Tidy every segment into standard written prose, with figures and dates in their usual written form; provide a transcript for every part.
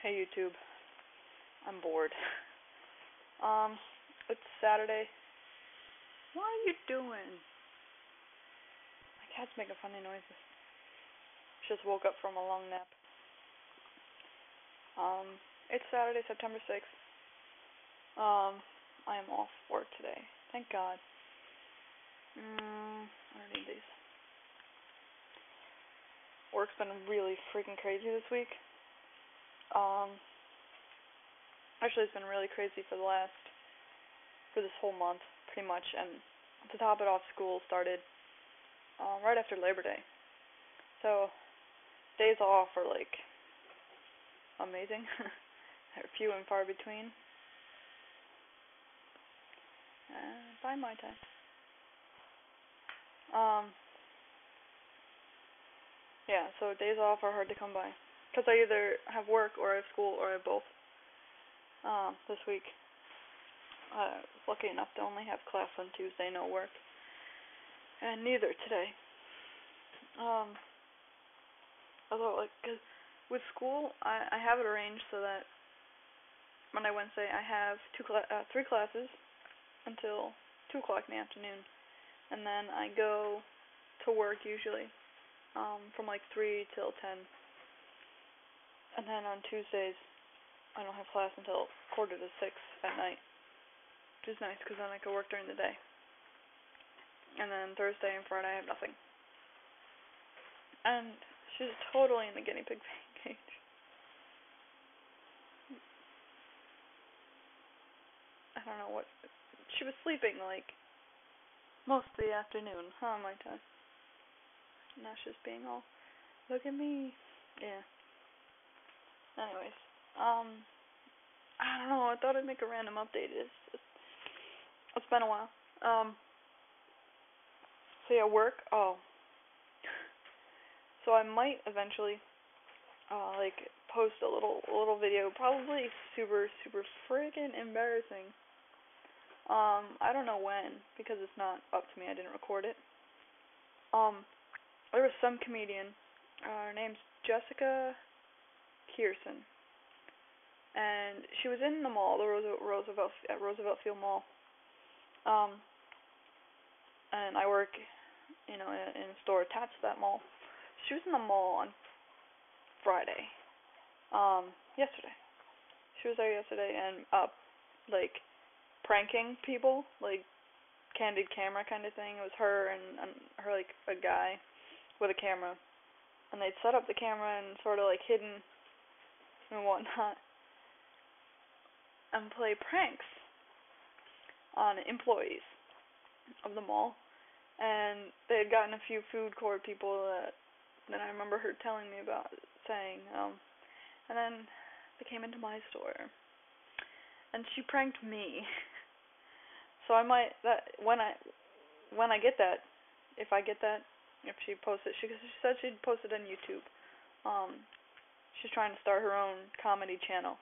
Hey YouTube, I'm bored. It's Saturday. What are you doing? My cat's making funny noises. She just woke up from a long nap. It's Saturday, September 6th. I am off work today. Thank God. I don't need these. Work's been really freaking crazy this week. Actually, it's been really crazy for this whole month, pretty much. And to top it off, school started right after Labor Day. So days off are like amazing. They're few and far between. Bye, my time. Yeah, so days off are hard to come by. Because I either have work or I have school or I have both. This week, I was lucky enough to only have class on Tuesday, no work. And neither today. Although, cause with school, I have it arranged so that Monday, Wednesday, I have 3 classes until 2 o'clock in the afternoon. And then I go to work usually from 3 till 10. And then on Tuesdays, I don't have class until 5:45 at night, which is nice because then I can work during the day. And then Thursday and Friday I have nothing. And she's totally in the guinea pig cage. I don't know what. She was sleeping most of the afternoon, my time. Now she's being all, look at me. Yeah. Anyways, I don't know, I thought I'd make a random update. It's been a while. So yeah, work. So I might eventually, post a little video, probably super friggin' embarrassing. I don't know when, because it's not up to me, I didn't record it. There was some comedian, her name's Jessica Kirson, and she was in the mall, the Roosevelt Field Mall, and I work, in a store attached to that mall. She was in the mall on Friday, yesterday. She was there yesterday and, pranking people, candid camera kind of thing. It was her and her, a guy with a camera, and they'd set up the camera and sort of, hidden and whatnot, and play pranks on employees of the mall. And they had gotten a few food court people that I remember her telling me about, saying, and then they came into my store, and she pranked me. So I might, when I get that, if she posts it, she said she'd post it on YouTube. She's trying to start her own comedy channel,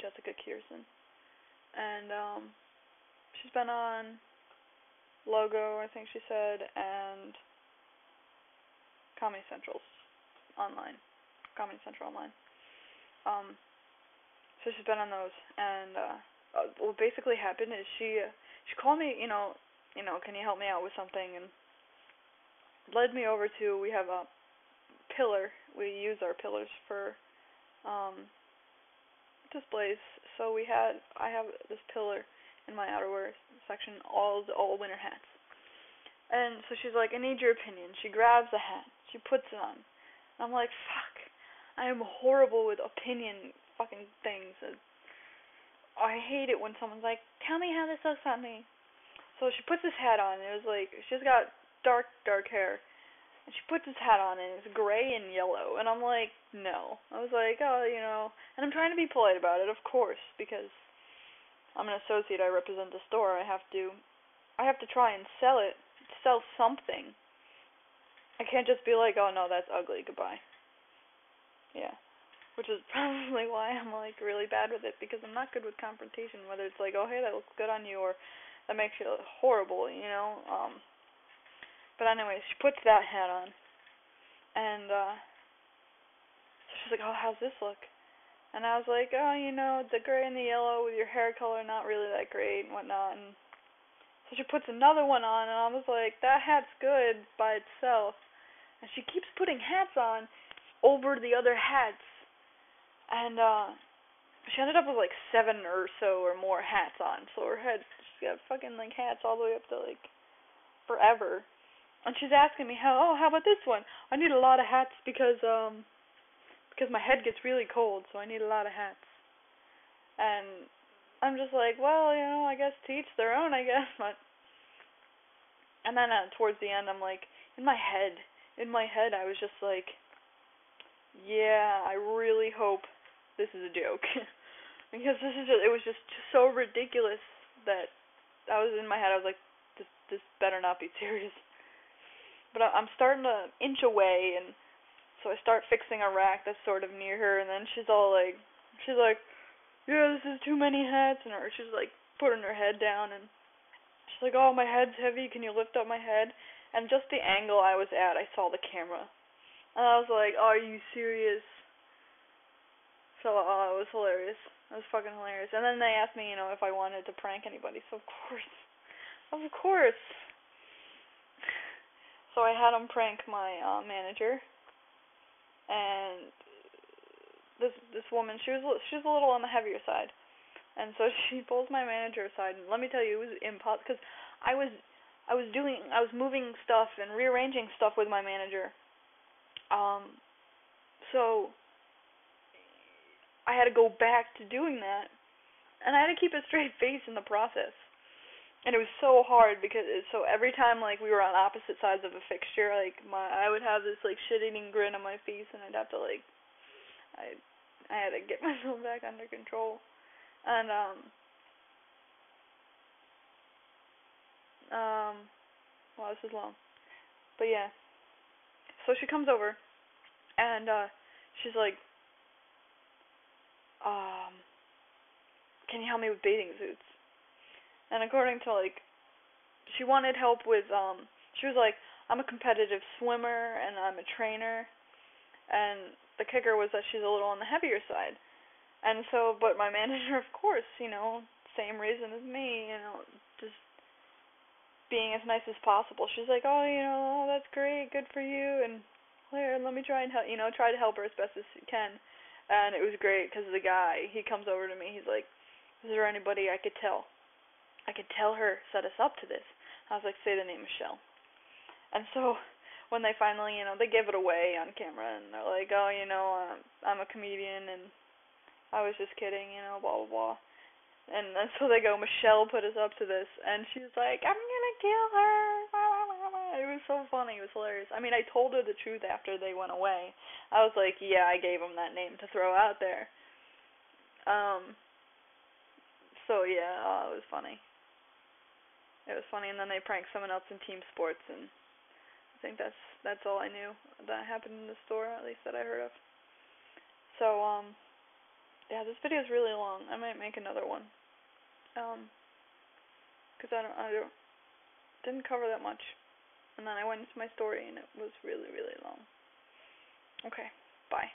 Jessica Kirson. And she's been on Logo, I think she said, and Comedy Central online. So she's been on those, and what basically happened is she called me, can you help me out with something, and led me over to, we have a pillar, we use our pillars for displays, so I have this pillar in my outerwear section, all winter hats. And so she's like, I need your opinion. She grabs a hat, she puts it on. I'm like, fuck, I am horrible with opinion fucking things. I hate it when someone's like, tell me how this looks on me. So she puts this hat on, and it was she's got dark hair. And she puts this hat on, and it was gray and yellow. And I'm like, no. I was like, and I'm trying to be polite about it, of course, because I'm an associate, I represent the store. I have to try and sell something. I can't just be like, oh no, that's ugly, goodbye. Yeah. Which is probably why I'm really bad with it, because I'm not good with confrontation, whether it's oh hey, that looks good on you, or that makes you look horrible, But anyways, she puts that hat on, and so she's like, oh, how's this look? And I was like, oh, the gray and the yellow with your hair color, not really that great and whatnot. And so she puts another one on, and I was like, that hat's good by itself. And she keeps putting hats on over the other hats. And she ended up with like 7 or so or more hats on. So her head, she's got fucking like hats all the way up to like forever. And she's asking me how about this one? I need a lot of hats because my head gets really cold, so I need a lot of hats. And I'm just like, well, I guess to each their own, I guess. But and then towards the end, I'm like, in my head, I was just like, yeah, I really hope this is a joke. Because it was just so ridiculous that I was in my head, I was like, this better not be serious. But I'm starting to inch away, and so I start fixing a rack that's sort of near her, and then she's like, yeah, this is too many hats, and she's like putting her head down, and she's like, oh, my head's heavy, can you lift up my head? And just the angle I was at, I saw the camera, and I was like, are you serious? So, it was hilarious. It was fucking hilarious. And then they asked me, if I wanted to prank anybody, so of course. So I had them prank my manager, and this woman, she was a little on the heavier side, and so she pulls my manager aside, and let me tell you, it was impossible, because I was moving stuff and rearranging stuff with my manager, so I had to go back to doing that, and I had to keep a straight face in the process, and it was so hard, because every time like we were on opposite sides of a fixture, like I would have this like shit-eating grin on my face, and I'd have to like I had to get myself back under control. And wow, this is long. But yeah. So she comes over, and she's like, can you help me with bathing suits? And according to like, she wanted help with she was like, I'm a competitive swimmer and I'm a trainer, and the kicker was that she's a little on the heavier side. And so, but my manager, of course, same reason as me, just being as nice as possible. She's like, oh, that's great, good for you, and here, let me try and help, try to help her as best as you can. And it was great, because the guy, he comes over to me, he's like, is there anybody I could tell her set us up to this? I was like, say the name Michelle. And so, when they finally, they gave it away on camera, and they're like, oh, I'm a comedian, and I was just kidding, blah, blah, blah. And so they go, Michelle put us up to this, and she's like, I'm gonna kill her, blah, blah, blah, blah. It was so funny, it was hilarious. I mean, I told her the truth after they went away. I was like, yeah, I gave them that name to throw out there. So yeah, it was funny. It was funny, and then they pranked someone else in team sports, and I think that's all I knew that happened in the store, at least that I heard of. So, yeah, this video is really long. I might make another one. Because I didn't cover that much. And then I went into my story, and it was really, really long. Okay, bye.